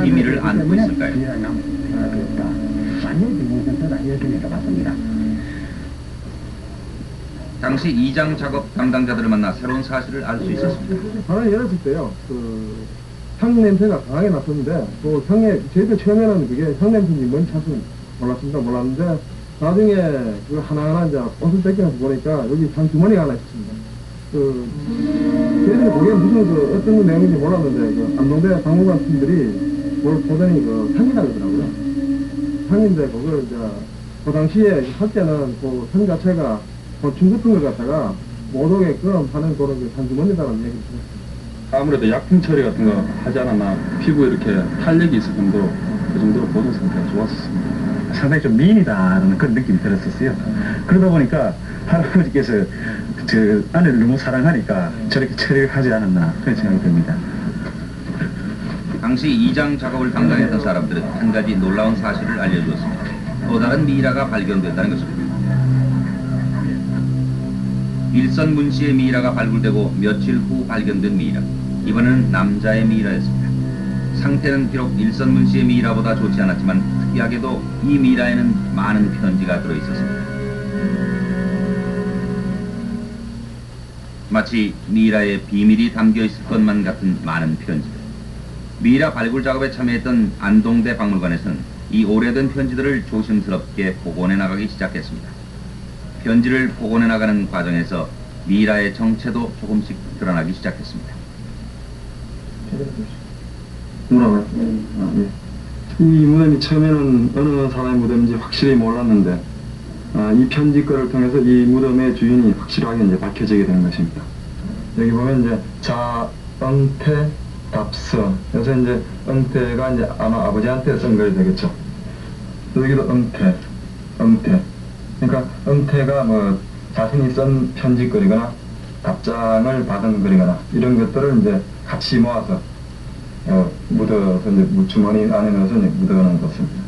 비밀을 안고 있을까요? 당시 이장 작업 담당자들을 만나 새로운 사실을 알 수 있었습니다. 방을 열었을 때요, 향 냄새가 강하게 났었는데, 또 향에, 저희들 처음에는 그게 향 냄새인지 뭔 차순 몰랐는데, 나중에 그 하나하나 이제 옷을 뺏겨서 보니까 여기 향 주머니가 하나 있었습니다. 저희들이 보기엔 무슨 어떤 내용인지 몰랐는데, 안동대 박물관 팀들이 그걸 보더니 향이라 그러더라고요. 향인데, 그걸 이제, 그 당시에 학자는 향 자체가 곤충 같은 걸 갖다가 못 오게끔 하는 그런 향 주머니다라는 얘기를 들었습니다. 아무래도 약품 처리 같은 거 하지 않았나, 피부에 이렇게 탄력이 있을 정도로, 그 정도로 보존 상태가 좋았었습니다. 상당히 좀 미인이다라는 그런 느낌이 들었었어요. 그러다 보니까 할아버지께서 저 아내를 너무 사랑하니까 저렇게 처리를 하지 않았나 그런 생각이 듭니다. 당시 이장 작업을 담당했던 사람들은 한 가지 놀라운 사실을 알려주었습니다. 또 다른 미이라가 발견됐다는 것입니다. 일선 문씨의 미이라가 발굴되고 며칠 후 발견된 미이라. 이번에는 남자의 미이라였습니다. 상태는 비록 일선 문씨의 미이라보다 좋지 않았지만 특이하게도 이 미이라에는 많은 편지가 들어있었습니다. 마치 미이라에 비밀이 담겨있을 것만 같은 많은 편지들. 미이라 발굴 작업에 참여했던 안동대 박물관에서는 이 오래된 편지들을 조심스럽게 복원해 나가기 시작했습니다. 편지를 복원해 나가는 과정에서 미이라의 정체도 조금씩 드러나기 시작했습니다. 뭐라고요? 예. 이 무덤이 처음에는 어느 사람의 무덤인지 확실히 몰랐는데, 이 편지 거를 통해서 이 무덤의 주인이 확실하게 이제 밝혀지게 되는 것입니다. 여기 보면 이제 자응태 답서. 그래서 이제 응태가 이제 아마 아버지한테 쓴 거야 되겠죠. 여기도 응태. 그러니까 응태가 뭐 자신이 쓴 편지거리거나 답장을 받은 거리거나 이런 것들을 이제 같이 모아서 묻어서 이제 주머니 안에 넣어서 이제 묻어놓은 것입니다.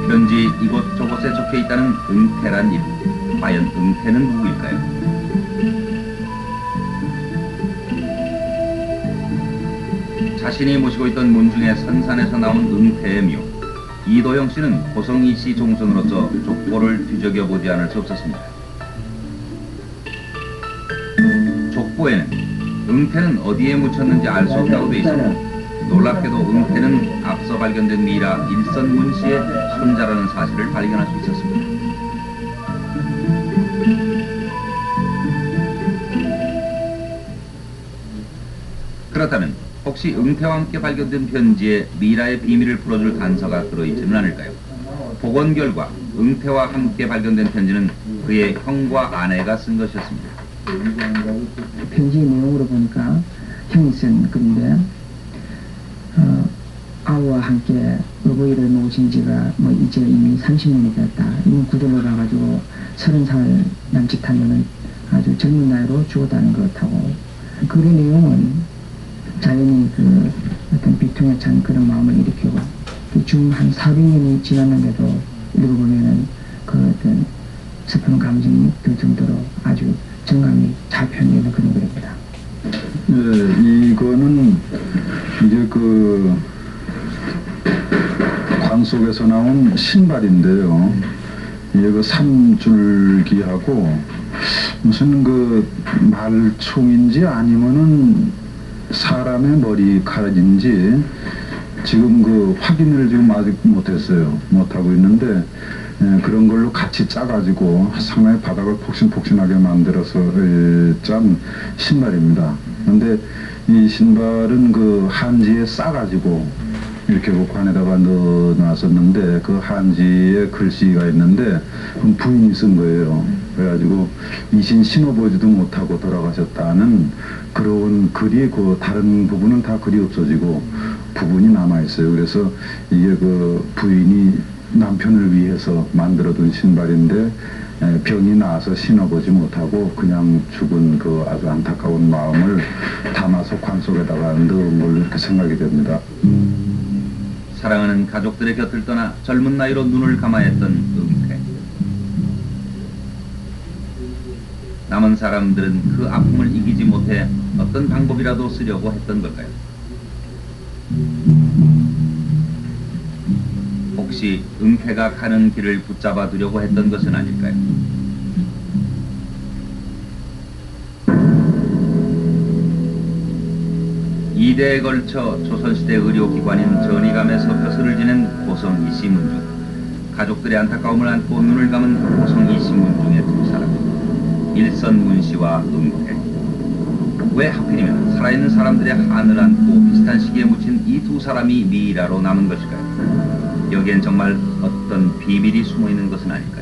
편지 이곳저곳에 적혀있다는 응태란 이름. 과연 응태는 누구일까요? 자신이 모시고 있던 문중의 선산에서 나온 응태의 묘. 이도영 씨는 고성이 씨 종손으로서 족보를 뒤적여보지 않을 수 없었습니다. 족보에는 응태는 어디에 묻혔는지 알 수 없다고 돼 있습니다. 놀랍게도 응태는 앞서 발견된 미이라 일선 문씨의 손자라는 사실을 발견할 수 있었습니다. 그렇다면 혹시 응태와 함께 발견된 편지에 미이라의 비밀을 풀어줄 단서가 들어있지는 않을까요? 복원 결과 응태와 함께 발견된 편지는 그의 형과 아내가 쓴 것이었습니다. 편지 내용으로 보니까 형이 쓴 글인데, 아우와 함께 어버이를 놓으신 지가 뭐 이제 이미 30년이 됐다. 이미 구들러 가가지고 30살 남짓하면은 아주 젊은 나이로 죽었다는 것하고, 글의 내용은 자연히 어떤 비통에 찬 그런 마음을 일으키고, 중 한 400년이 지났는데도 읽어보면은 어떤 슬픈 감정이 들 정도로 아주 정감이 잘 표현되는 그런 글입니다. 네, 이거는 이제 관 속에서 나온 신발인데요. 이게 3줄기하고 무슨 말총인지 아니면은 사람의 머리카락인지 지금 확인을 지금 아직 못하고 있는데, 그런 걸로 같이 짜가지고 상당히 바닥을 폭신폭신하게 만들어서 짠 신발입니다. 그런데 이 신발은 한지에 싸가지고 이렇게 관에다가 넣어놨었는데, 그 한지에 글씨가 있는데 부인이 쓴 거예요. 그래가지고 이신 신어보지도 못하고 돌아가셨다는 그런 글이 다른 부분은 다 글이 없어지고 부분이 남아있어요. 그래서 이게 부인이 남편을 위해서 만들어둔 신발인데, 병이 나서 신어보지 못하고 그냥 죽은 아주 안타까운 마음을 담아서 관 속에다가 넣은 걸로 이렇게 생각이 됩니다. 사랑하는 가족들의 곁을 떠나 젊은 나이로 눈을 감아했던 응태. 남은 사람들은 그 아픔을 이기지 못해 어떤 방법이라도 쓰려고 했던 걸까요? 혹시 은폐가 가는 길을 붙잡아 두려고 했던 것은 아닐까요? 이대에 걸쳐 조선시대 의료기관인 전의감에서 벼슬을 지낸 고성 이시문중, 가족들의 안타까움을 안고 눈을 감은 고성 이시문중의 두 사람, 일선문씨와 은폐. 왜 하필이면 살아있는 사람들의 한을 안고 비슷한 시기에 묻힌 이 두 사람이 미이라로 남은 것일까요? 여기엔 정말 어떤 비밀이 숨어있는 것은 아닐까요?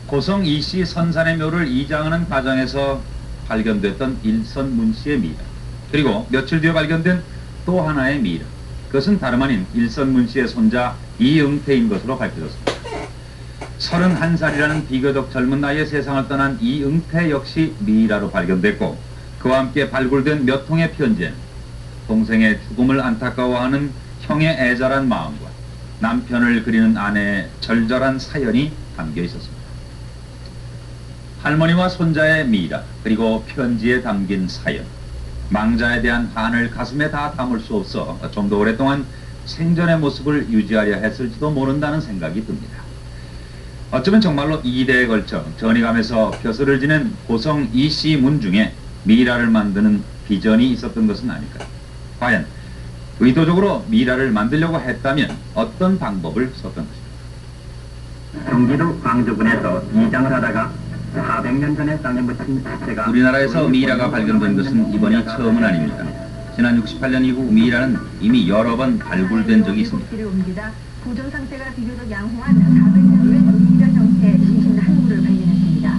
고성 이씨 선산의 묘를 이장하는 과정에서 발견됐던 일선문씨의 미이라, 그리고 며칠 뒤에 발견된 또 하나의 미이라, 그것은 다름 아닌 일선문씨의 손자 이응태인 것으로 밝혀졌습니다. 31살이라는 비교적 젊은 나이에 세상을 떠난 이응태 역시 미이라로 발견됐고, 그와 함께 발굴된 몇 통의 편지에는 동생의 죽음을 안타까워하는 형의 애절한 마음과 남편을 그리는 아내의 절절한 사연이 담겨 있었습니다. 할머니와 손자의 미이라, 그리고 편지에 담긴 사연, 망자에 대한 한을 가슴에 다 담을 수 없어 좀 더 오랫동안 생전의 모습을 유지하려 했을지도 모른다는 생각이 듭니다. 어쩌면 정말로 2대에 걸쳐 전의감에서 벼슬을 지낸 고성 이씨 문중에 미이라를 만드는 비전이 있었던 것은 아닐까요? 과연 의도적으로 미이라를 만들려고 했다면 어떤 방법을 썼던 것일까요? 경기도 광주군에서 이장을 하다가 400년 전에 땅에 묻힌 시체가 우리나라에서 미이라가 발견된 것은 이번이 처음은 아닙니다. 지난 68년 이후 미이라는 이미 여러 번 발굴된 적이 있습니다. 를 옮기다 보존 상태가 비교적 양호한 400년 된 미이라 형태의 시신 한 구를 발견했습니다.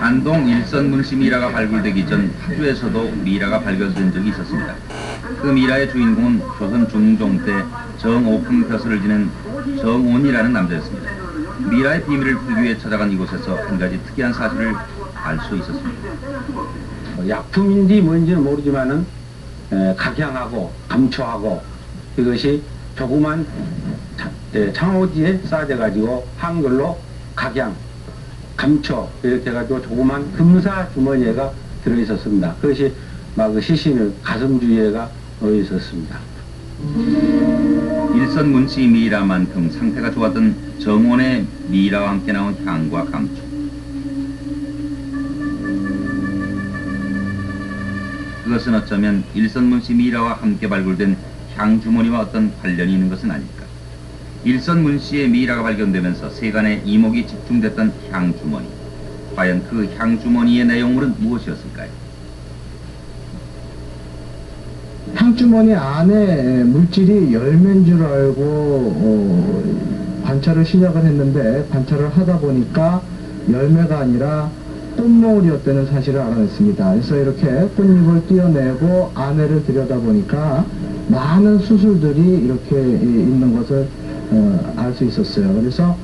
안동 일선문씨 미이라가 발굴되기 전 파주에서도 미이라가 발견된 적이 있었습니다. 그 미이라의 주인공은 조선 중종 때 정오품 벼슬을 지낸 정온이라는 남자였습니다. 미이라의 비밀을 풀기 위해 찾아간 이곳에서 한 가지 특이한 사실을 알 수 있었습니다. 약품인지 뭔지는 모르지만은 각향하고 감초하고 이것이 조그만 창호지에 쌓여 가지고 한글로 각향, 감초 이렇게 해가지고 조그만 금사 주머니에가 들어있었습니다. 그것이 막 시신의 가슴 주위에가 놓여 있었습니다. 일선문씨 미이라만큼 상태가 좋았던 정온의 미이라와 함께 나온 향과 감초. 그것은 어쩌면 일선문씨 미이라와 함께 발굴된 향주머니와 어떤 관련이 있는 것은 아닐까. 일선문씨의 미이라가 발견되면서 세간의 이목이 집중됐던 향주머니. 과연 그 향주머니의 내용물은 무엇이었을까요? 향주머니 안에 물질이 열매인 줄 알고 관찰을 시작을 했는데, 관찰을 하다 보니까 열매가 아니라 꽃노을이었다는 사실을 알아냈습니다. 그래서 이렇게 꽃잎을 띄어내고 안에를 들여다보니까 많은 수술들이 이렇게 있는 것을 알 수 있었어요. 그래서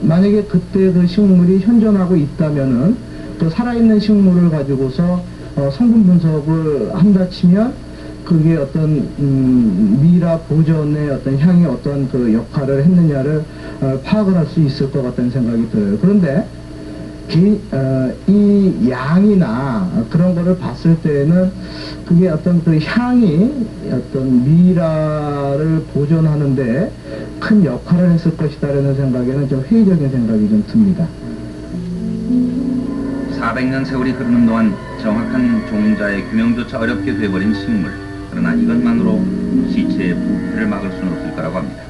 만약에 그때 그 식물이 현존하고 있다면은 그 살아있는 식물을 가지고서 성분 분석을 한다 치면 그게 어떤 미이라 보존의 어떤 향이 어떤 그 역할을 했느냐를 파악을 할 수 있을 것 같다는 생각이 들어요. 그런데 이 양이나 그런 거를 봤을 때는 그게 어떤 그 향이 어떤 미이라를 보존하는데 큰 역할을 했을 것이다라는 생각에는 좀 회의적인 생각이 좀 듭니다. 400년 세월이 흐르는 동안 정확한 종자의 규명조차 어렵게 돼버린 식물. 그러나 이것만으로 시체의 부패를 막을 수는 없을 거라고 합니다.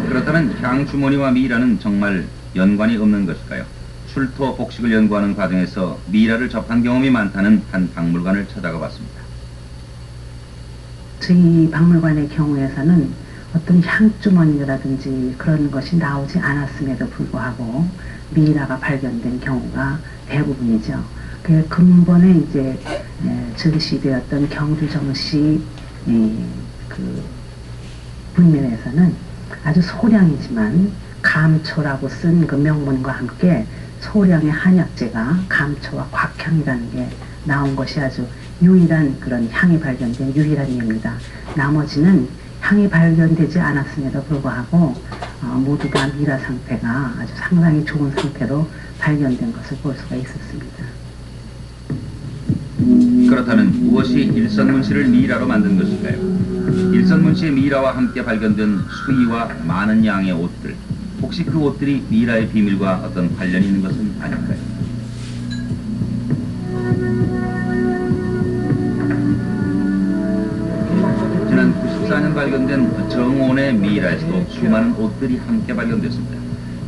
그렇다면 향주머니와 미이라는 정말 연관이 없는 것일까요? 출토 복식을 연구하는 과정에서 미이라를 접한 경험이 많다는 한 박물관을 찾아가 봤습니다. 저희 박물관의 경우에서는 어떤 향주머니라든지 그런 것이 나오지 않았음에도 불구하고 미이라가 발견된 경우가 대부분이죠. 그 근본에 이제 즉시되었던 경주 정시 그 문면에서는 아주 소량이지만 감초라고 쓴 그 명문과 함께 소량의 한약재가 감초와 곽향이라는 게 나온 것이 아주 유일한 그런 향이 발견된 유일한 예입니다. 나머지는 향이 발견되지 않았음에도 불구하고 모두가 미라 상태가 아주 상당히 좋은 상태로 발견된 것을 볼 수가 있었습니다. 그렇다면 무엇이 일선문씨를 미라로 만든 것일까요? 일선문씨의 미라와 함께 발견된 수의와 많은 양의 옷들, 혹시 그 옷들이 미라의 비밀과 어떤 관련이 있는 것은 아닐까요? 지난 94년 발견된 정온의 미라에서도 수많은 옷들이 함께 발견됐습니다.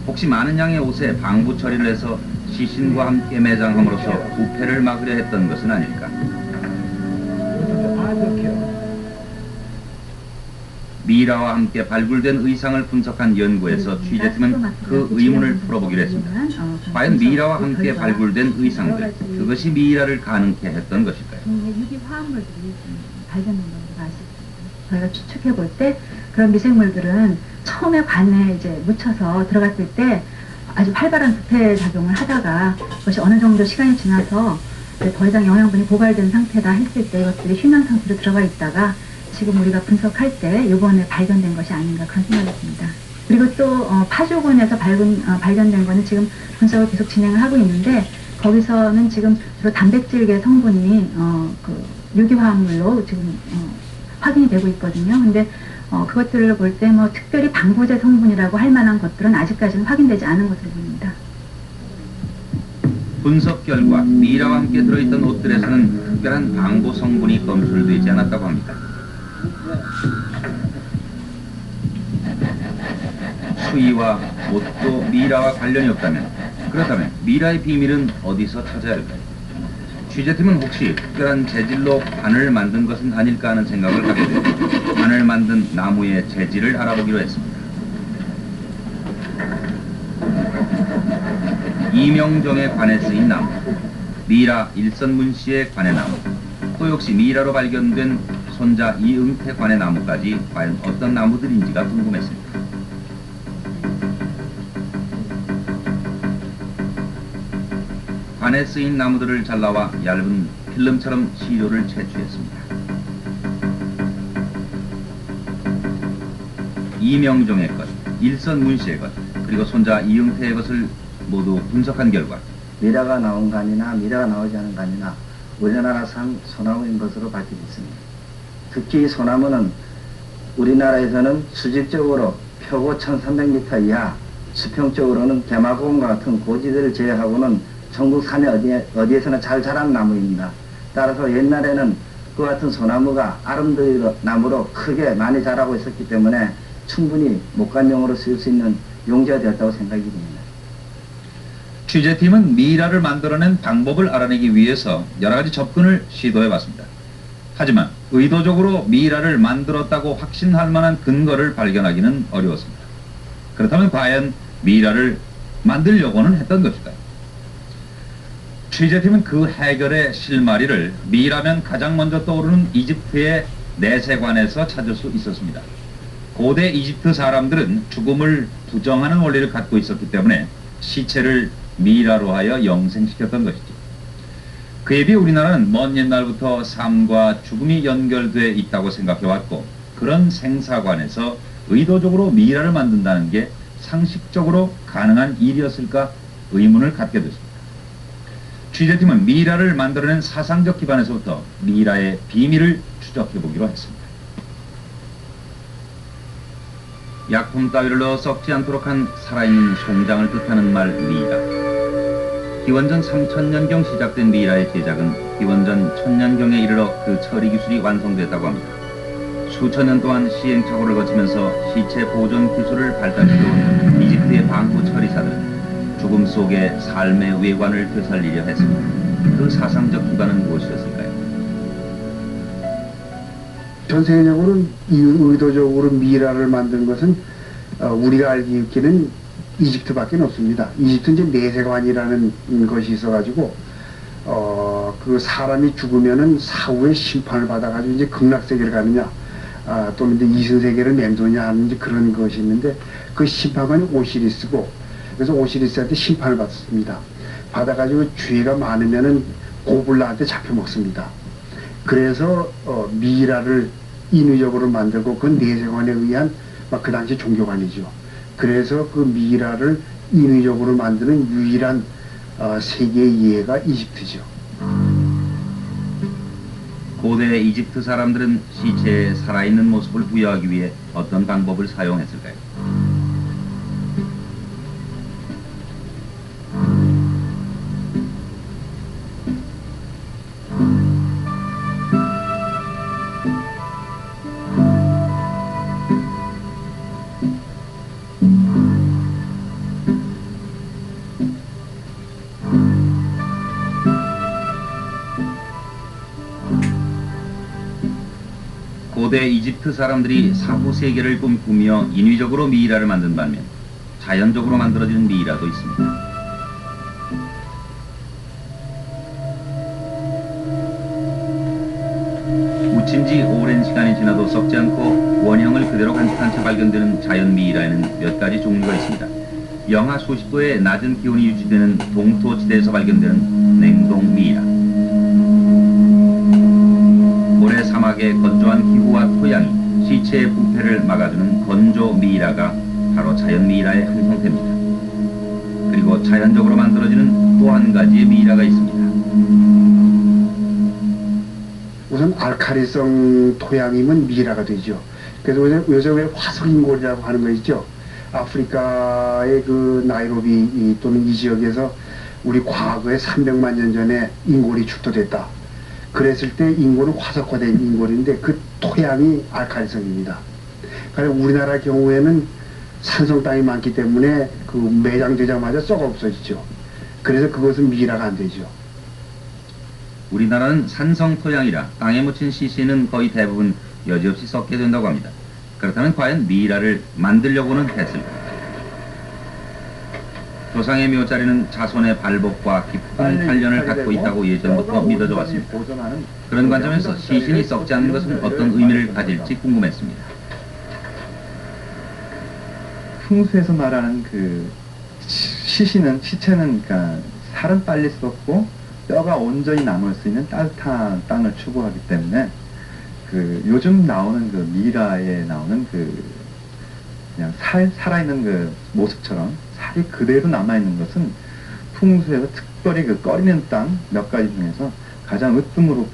혹시 많은 양의 옷에 방부 처리를 해서 시신과 함께 매장함으로써 부패를 막으려 했던 것은 아닐까? 미라와 함께 발굴된 의상을 분석한 연구에서 취재팀은 그 의문을 풀어보기로 했습니다. 과연 미라와 함께 발굴된 의상들, 그것이 미라를 가능케 했던 것일까요? 유기 화합물들이 발견된 것으로 알수 있습니다. 저희가 추측해 볼 때 그런 미생물들은 처음에 관에 이제 묻혀서 들어갔을 때 아주 활발한 부패 작용을 하다가 그것이 어느 정도 시간이 지나서 더 이상 영양분이 고갈된 상태다 했을 때 이것들이 휴면 상태로 들어가 있다가 지금 우리가 분석할 때 이번에 발견된 것이 아닌가 그런 생각이 듭니다. 그리고 또 파주군에서 발견된 거는 지금 분석을 계속 진행을 하고 있는데 거기서는 지금 주로 단백질계 성분이 그 유기화합물로 지금 확인이 되고 있거든요. 근데 그것들을 볼 때 뭐 특별히 방부제 성분이라고 할 만한 것들은 아직까지는 확인되지 않은 것으로 보입니다. 분석 결과 미라와 함께 들어있던 옷들에서는 특별한 방부 성분이 검출되지 않았다고 합니다. 수의와 옷도 미라와 관련이 없다면, 그렇다면 미라의 비밀은 어디서 찾아야 할까요? 취재팀은 혹시 특별한 재질로 관을 만든 것은 아닐까 하는 생각을 하게 되고 관을 만든 나무의 재질을 알아보기로 했습니다. 이명종의 관에 쓰인 나무, 미라 일선문씨의 관의 나무, 또 역시 미라로 발견된 손자 이응태 관의 나무까지 과연 어떤 나무들인지가 궁금했습니다. 관에 쓰인 나무들을 잘라와 얇은 필름처럼 시료를 채취했습니다. 이명종의 것, 일선문씨의 것, 그리고 손자 이응태의 것을 모두 분석한 결과 미라가 나온 간이나 미라가 나오지 않은 간이나 우리나라산 소나무인 것으로 밝혀졌습니다. 특히 이 소나무는 우리나라에서는 수직적으로 표고 1300m 이하, 수평적으로는 개마고원과 같은 고지대를 제외하고는 전국 산에 어디에서나 잘 자란 나무입니다. 따라서 옛날에는 그 같은 소나무가 아름드리 나무로 크게 많이 자라고 있었기 때문에 충분히 목간용으로 쓸 수 있는 용지가 되었다고 생각이 듭니다. 취재팀은 미라를 만들어낸 방법을 알아내기 위해서 여러 가지 접근을 시도해봤습니다. 하지만 의도적으로 미라를 만들었다고 확신할 만한 근거를 발견하기는 어려웠습니다. 그렇다면 과연 미라를 만들려고는 했던 것일까요? 취재팀은 그 해결의 실마리를 미라면 가장 먼저 떠오르는 이집트의 내세관에서 찾을 수 있었습니다. 고대 이집트 사람들은 죽음을 부정하는 원리를 갖고 있었기 때문에 시체를 미라로 하여 영생시켰던 것이죠. 그에 비해 우리나라는 먼 옛날부터 삶과 죽음이 연결되어 있다고 생각해왔고, 그런 생사관에서 의도적으로 미라를 만든다는 게 상식적으로 가능한 일이었을까 의문을 갖게 됐습니다. 취재팀은 미라를 만들어낸 사상적 기반에서부터 미라의 비밀을 추적해보기로 했습니다. 약품 따위를 넣어 썩지 않도록 한 살아있는 송장을 뜻하는 말 미라. 기원전 3000년경 시작된 미라의 제작은 기원전 1000년경에 이르러 그 처리 기술이 완성됐다고 합니다. 수천 년 동안 시행착오를 거치면서 시체 보존 기술을 발달시켜온 이집트의 방부 처리사들은 죽음 속에 삶의 외관을 되살리려 했습니다. 그 사상적 기반은 무엇이었을까요? 전 세계적으로는 의도적으로 미라를 만든 것은 우리가 알기에는 이집트밖에 없습니다. 이집트 이제 내세관이라는 것이 있어가지고 그 사람이 죽으면은 사후에 심판을 받아가지고 이제 극락세계를 가느냐 또는 이제 이승세계를 맴도냐 하는 이제 그런 것이 있는데 그 심판관이 오시리스고 그래서 오시리스한테 심판을 받습니다. 받아가지고 죄가 많으면은 고블라한테 잡혀 먹습니다. 그래서 미라를 인위적으로 만들고 그 내세관에 의한 막 그 당시 종교관이죠. 그래서 그 미라를 인위적으로 만드는 유일한 세계의 예가 이집트죠. 고대 이집트 사람들은 시체에 살아있는 모습을 부여하기 위해 어떤 방법을 사용했을까요? 고대 이집트 사람들이 사후 세계를 꿈꾸며 인위적으로 미이라를 만든 반면 자연적으로 만들어지는 미이라도 있습니다. 묻힌 지 오랜 시간이 지나도 썩지 않고 원형을 그대로 간직한 채 발견되는 자연 미이라에는 몇 가지 종류가 있습니다. 영하 수십 도의 낮은 기온이 유지되는 동토지대에서 발견되는 냉동 미이라, 고래 사막의 건조한 기후와 토양이 시체의 부패를 막아주는 건조 미이라가 바로 자연 미이라의 한 형태입니다. 그리고 자연적으로 만들어지는 또 한 가지의 미이라가 있습니다. 우선 알카리성 토양이면 미이라가 되죠. 그래서 요새 왜 화석인골이라고 하는 거 있죠. 아프리카의 그 나이로비 또는 이 지역에서 우리 과거에 300만 년 전에 인골이 축토됐다. 그랬을 때 인골은 화석화된 인골인데 그 토양이 알카리성입니다. 그래서 우리나라 경우에는 산성 땅이 많기 때문에 그 매장되자마자 썩어 없어지죠. 그래서 그것은 미이라가 안 되죠. 우리나라는 산성 토양이라 땅에 묻힌 시신은 거의 대부분 여지없이 썩게 된다고 합니다. 그렇다면 과연 미이라를 만들려고는 했을까? 조상의 묘자리는 자손의 발복과 깊은 관련을 갖고 있다고 예전부터 믿어져 왔습니다. 그런 관점에서 시신이 썩지 않는 것은 어떤 의미를 가질지 궁금했습니다. 풍수에서 말하는 그 시체는 그러니까 살은 빨리 썩고 뼈가 온전히 남을 수 있는 따뜻한 땅을 추구하기 때문에 그 요즘 나오는 그 미이라에 나오는 그 그냥 살아있는 그 모습처럼 살이 그대로 남아있는 것은 풍수에서 특별히 그 꺼리는 땅 몇 가지 중에서 가장 으뜸으로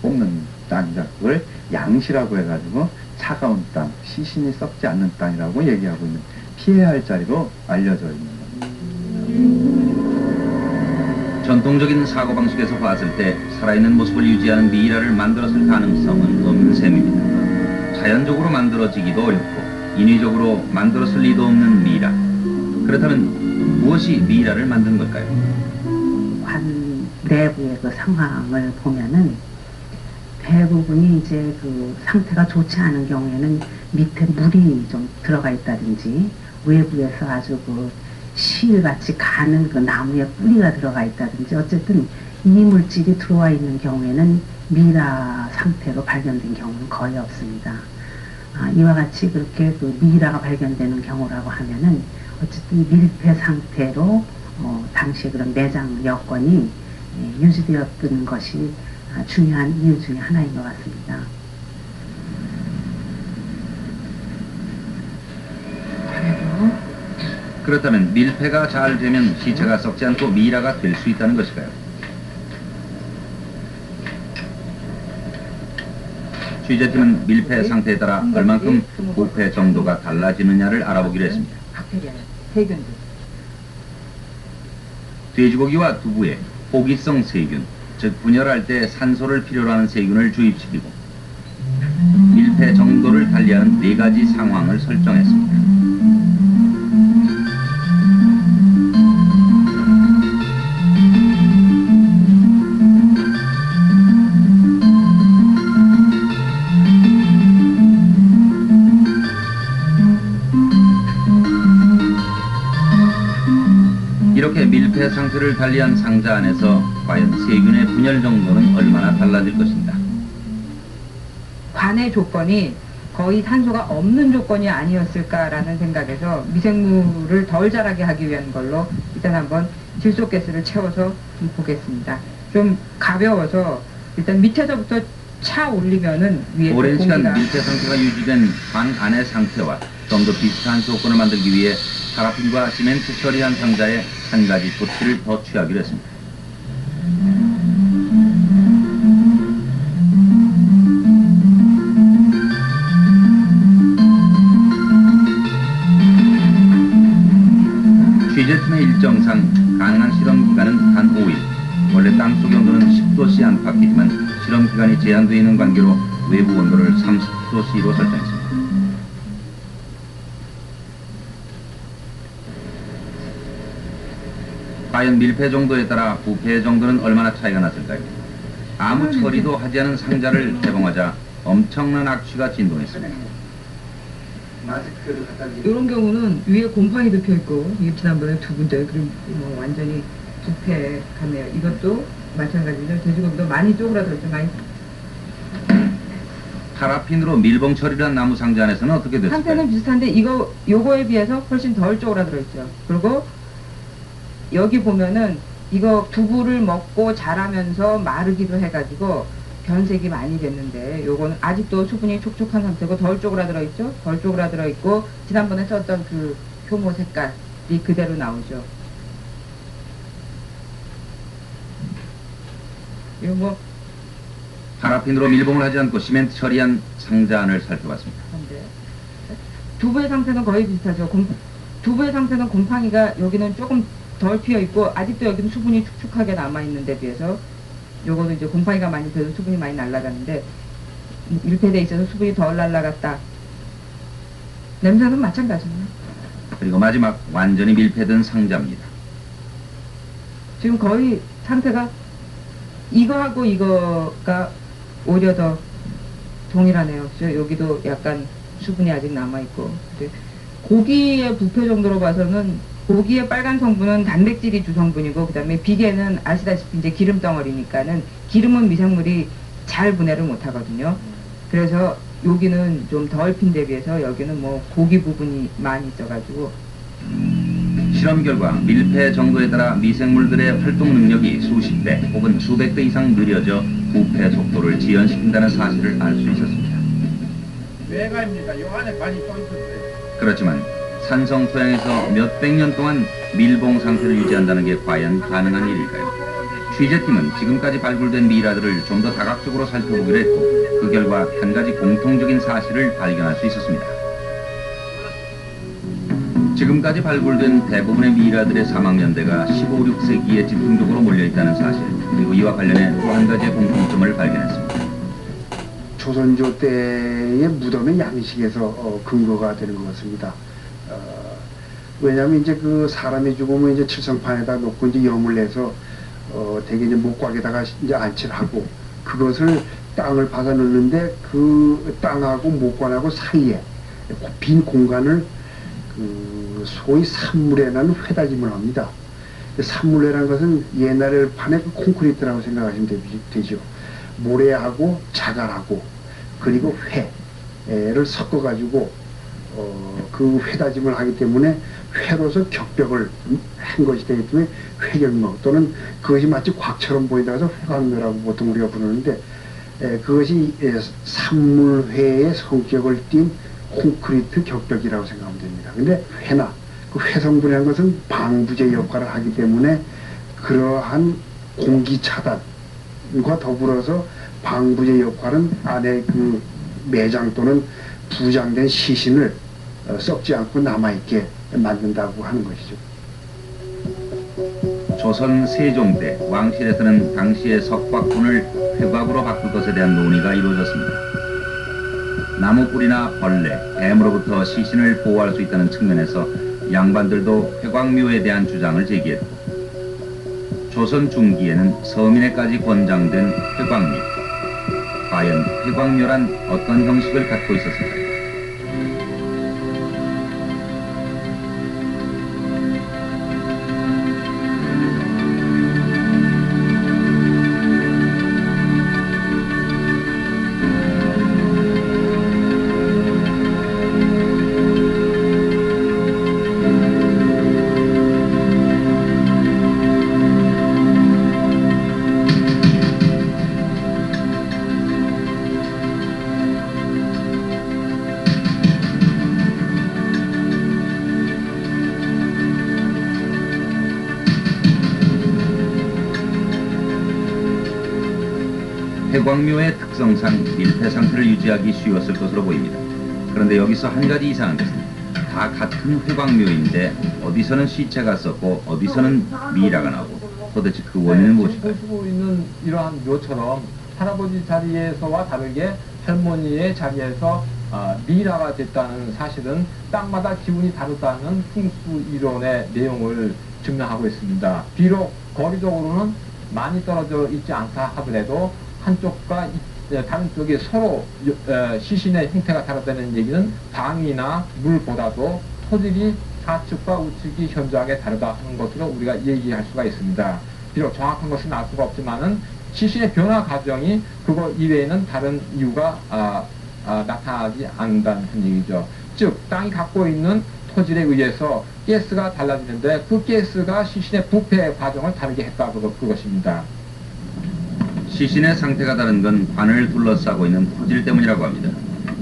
뽑는 땅이다. 그걸 양시라고 해가지고 차가운 땅, 시신이 썩지 않는 땅이라고 얘기하고 있는 피해야 할 자리로 알려져 있는 겁니다. 전통적인 사고방식에서 봤을 때 살아있는 모습을 유지하는 미이라를 만들었을 가능성은 없는 셈입니다. 자연적으로 만들어지기도 어렵고 인위적으로 만들었을 리도 없는 미이라. 그렇다면 무엇이 미이라를 만든 걸까요? 관 내부의 그 상황을 보면은 대부분이 이제 그 상태가 좋지 않은 경우에는 밑에 물이 좀 들어가 있다든지 외부에서 아주 그 실같이 가는 그 나무에 뿌리가 들어가 있다든지 어쨌든 이 물질이 들어와 있는 경우에는 미이라 상태로 발견된 경우는 거의 없습니다. 이와 같이 그렇게 그 미이라가 발견되는 경우라고 하면은 어쨌든 밀폐 상태로 당시에 그런 매장 여건이 유지되었던 것이 중요한 이유 중에 하나인 것 같습니다. 그렇다면 밀폐가 잘 되면 시체가 썩지 않고 미이라가 될 수 있다는 것일까요? 취재팀은 밀폐 상태에 따라 얼만큼 부패 정도가 달라지느냐를 알아보기로 했습니다. 세균들. 돼지고기와 두부에 호기성 세균, 즉 분열할 때 산소를 필요로 하는 세균을 주입시키고 밀폐 정도를 달리하는 4가지 상황을 설정했습니다. 밀폐 상태를 달리한 상자 안에서 과연 세균의 분열 정도는 얼마나 달라질 것인가. 관의 조건이 거의 탄소가 없는 조건이 아니었을까라는 생각에서 미생물을 덜 자라게 하기 위한 걸로 일단 한번 질소가스를 채워서 좀 보겠습니다. 좀 가벼워서 일단 밑에서부터 차 올리면은 위에 오랜 시간 공기가 밀폐 상태가 유지된 관 안의 상태와 좀 더 비슷한 조건을 만들기 위해 파라핀과 시멘트 처리한 상자에 한 가지 조치를 더 취하기로 했습니다. 취재팀의 일정상 가능한 실험 기간은 단 5일. 원래 땅속 온도는 10도씨 안팎이지만 실험 기간이 제한되어 있는 관계로 외부 온도를 30도씨로 설정했습니다. 과연 밀폐 정도에 따라 부패 정도는 얼마나 차이가 났을까요? 아무 처리도 하지 않은 상자를 개봉하자 엄청난 악취가 진동했습니다. 마스크를 갖다 이런 경우는 위에 곰팡이 덮여 있고 이게 지난번에 두 군데 그리고 뭐 완전히 부패 같네요. 이것도 마찬가지죠. 돼지고기도 많이 쪼그라들었죠. 많이. 파라핀으로 밀봉 처리를 한 나무 상자 안에서는 어떻게 됐을까요? 상태는 비슷한데 요거에 비해서 훨씬 덜 쪼그라들어 있죠. 그리고 여기 보면은 이거 두부를 먹고 자라면서 마르기도 해가지고 변색이 많이 됐는데 요거는 아직도 수분이 촉촉한 상태고 덜 쪼그라들어 있죠. 덜 쪼그라들어 있고 지난번에 썼던 그 효모 색깔이 그대로 나오죠. 이거 뭐 파라핀으로 밀봉을 하지 않고 시멘트 처리한 상자 안을 살펴봤습니다. 한데 두부의 상태는 거의 비슷하죠. 두부의 상태는 곰팡이가 여기는 조금 덜 피어 있고 아직도 여기는 수분이 축축하게 남아 있는 데 비해서 요거는 이제 곰팡이가 많이 돼서 수분이 많이 날아가는데 밀폐돼 있어서 수분이 덜 날아갔다. 냄새는 마찬가지입니다. 그리고 마지막 완전히 밀폐된 상자입니다. 지금 거의 상태가 이거하고 이거가 오히려 더 동일하네요. 그죠? 여기도 약간 수분이 아직 남아있고 고기의 부패 정도로 봐서는 고기의 빨간 성분은 단백질이 주성분이고 그 다음에 비계는 아시다시피 이제 기름 덩어리니까는 기름은 미생물이 잘 분해를 못 하거든요. 그래서 여기는 좀 덜 핀 데 비해서 여기는 뭐 고기 부분이 많이 있어가지고 실험 결과 밀폐 정도에 따라 미생물들의 활동 능력이 수십 배 혹은 수백 배 이상 느려져 부패 속도를 지연시킨다는 사실을 알 수 있었습니다. 외가입니다. 요 안에 관이 또 있었어요. 그렇지만 산성 토양에서 몇백 년 동안 밀봉 상태를 유지한다는 게 과연 가능한 일일까요? 취재팀은 지금까지 발굴된 미라들을 좀 더 다각적으로 살펴보기로 했고 그 결과 한 가지 공통적인 사실을 발견할 수 있었습니다. 지금까지 발굴된 대부분의 미라들의 사망 연대가 15, 16세기에 집중적으로 몰려있다는 사실, 그리고 이와 관련해 또 한 가지의 공통점을 발견했습니다. 조선조 때의 무덤의 양식에서 근거가 되는 것 같습니다. 왜냐하면 이제 그 사람이 죽으면 이제 칠성판에다 놓고 이제 염을 내서 대개 이제 목곽에다가 이제 안치를 하고 그것을 땅을 박아 넣는데 그 땅하고 목관하고 사이에 빈 공간을 그 소위 산물회라는 회다짐을 합니다. 산물회라는 것은 옛날에 판의 그 콘크리트라고 생각하시면 되죠. 모래하고 자갈하고 그리고 회를 섞어가지고 그 회다짐을 하기 때문에 회로서 격벽을 한 것이 되기 때문에 회격로 또는 그것이 마치 곽처럼 보이다가 회곽로라고 보통 우리가 부르는데 그것이 산물회의 성격을 띈 콘크리트 격벽이라고 생각하면 됩니다. 근데 회나 그 회성분이라는 것은 방부제 역할을 하기 때문에 그러한 공기 차단과 더불어서 방부제 역할은 안에 그 매장 또는 부장된 시신을 썩지 않고 남아있게 만든다고 하는 것이죠. 조선 세종 때 왕실에서는 당시의 석박분을 회곽으로 바꿀 것에 대한 논의가 이루어졌습니다. 나무뿌리나 벌레, 뱀으로부터 시신을 보호할 수 있다는 측면에서 양반들도 회곽묘에 대한 주장을 제기했고 조선 중기에는 서민에까지 권장된 회곽묘. 과연 회곽묘란 어떤 형식을 갖고 있었을까요? 회광묘의 특성상 밀폐 상태를 유지하기 쉬웠을 것으로 보입니다. 그런데 여기서 한 가지 이상한 것은 다 같은 회광묘인데 어디서는 시체가 썼고 어디서는 미라가 나오고 도대체 그 원인은 무엇일까요? 보시고 있는 이러한 묘처럼 할아버지 자리에서와 다르게 할머니의 자리에서 미라가 됐다는 사실은 땅마다 기운이 다르다는 풍수 이론의 내용을 증명하고 있습니다. 비록 거리적으로는 많이 떨어져 있지 않다 하더라도 한쪽과 다른 쪽이 서로 시신의 형태가 다르다는 얘기는 방이나 물보다도 토질이 좌측과 우측이 현저하게 다르다 하는 것으로 우리가 얘기할 수가 있습니다. 비록 정확한 것은 알 수가 없지만은 시신의 변화 과정이 그거 이외에는 다른 이유가 나타나지 않는다는 얘기죠. 즉 땅이 갖고 있는 토질에 의해서 가스가 달라지는데 그 가스가 시신의 부패 과정을 다르게 했다 그것입니다. 시신의 상태가 다른 건 관을 둘러싸고 있는 토질 때문이라고 합니다.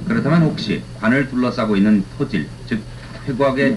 그렇다면 혹시 관을 둘러싸고 있는 토질, 즉 회곽의